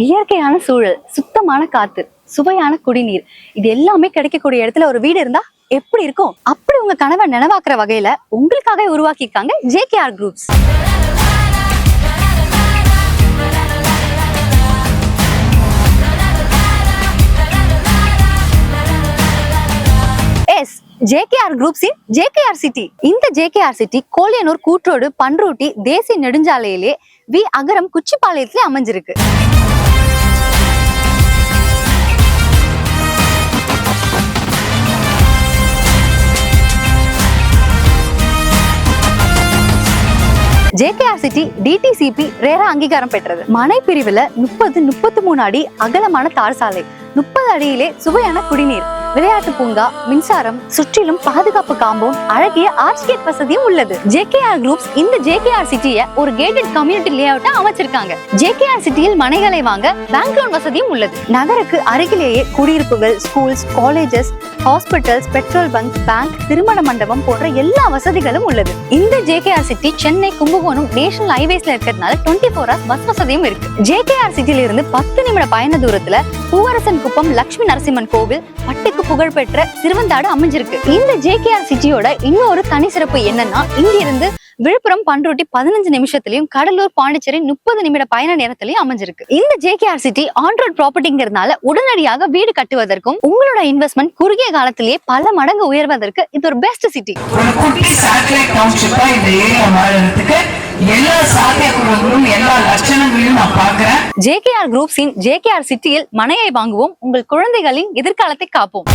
இயற்கையான சூழல், சுத்தமான காத்து, சுவையான குடிநீர், இது எல்லாமே கிடைக்கக்கூடிய இடத்துல ஒரு வீடு இருந்தா எப்படி இருக்கும்? அப்படி உங்க கனவை நினைவாக்குற வகையில உங்களுக்காக உருவாக்கியிருக்காங்க JKR groups. JKR குரூப்ஸின் JKR city. இந்த JKR சிட்டி கோலியனூர் கூட்ரோடு பன்ருட்டி தேசிய நெடுஞ்சாலையிலே வி அகரம் குச்சிப்பாளையத்திலே அமைஞ்சிருக்கு. JKR சிட்டி DTCP ரேரா அங்கீகாரம் பெற்றது. மனை பிரிவுல 30-33 அடி அகலமான தார் சாலை, 30 அடியிலே சுவையான குடிநீர், விளையாட்டு பூங்கா, மின்சாரம், சுற்றிலும் பாதுகாப்பு காம்பவுண்ட், அழகிய ஆர்ச்கேட் வசதியும் உள்ளது. JKR குரூப்ஸ் இந்த JKR சிட்டியை ஒரு கேட்டட் கம்யூனிட்டி லேஅவுட்டா அமைச்சிருக்காங்க. JKR சிட்டியில் மனைகளை வாங்க பேங்க் லோன் வசதியும் உள்ளது. நகருக்கு அருகிலேயே குடியிருப்புகள், schools, colleges, hospitals, petrol bunk, bank, திருமண மண்டபம் போன்ற எல்லா வசதிகளும் உள்ளது. இந்த JKR city Chennai, Kumbakonam national ஹைவேஸ்ல இருக்கிறதுனால 24 hours பஸ் வசதியும் இருக்கு. JKR சிட்டியில இருந்து 10 நிமிட பயண தூரத்துல பூவரசன் குப்பம் லட்சுமி நரசிம்மன் கோவில், பட்டுக்கு புகழ்பெற்ற சிறுவந்தாடு அமைஞ்சிருக்கு. இந்த JKR சிட்டியோட இன்னொரு தனி சிறப்பு என்னன்னா, இங்கிருந்து விழுப்புரம் பன்ருட்டி 15 நிமிஷத்திலையும், கடலூர் பாண்டிச்சேரி 30 நிமிட பயண நேரத்திலையும் அமைஞ்சிருக்கு. இந்த JKR சிட்டி ஆன் ரோட் ப்ராப்பர்ட்டிங்கிறதுனால உடனடியாக வீடு கட்டுவதற்கும் உங்களோட இன்வெஸ்ட்மெண்ட் குறுகிய காலத்திலேயே பல மடங்கு உயர்வதற்கு இது ஒரு பெஸ்ட் சிட்டி. எல்லா சாத்தியக்கூறுகளும் எல்லா லட்சணங்களையும் நான் பார்க்கிறேன். JKR குரூப்ஸின் JKR சிட்டியில் மனையை வாங்குவோம், உங்கள் குழந்தைகளின் எதிர்காலத்தை காப்போம்.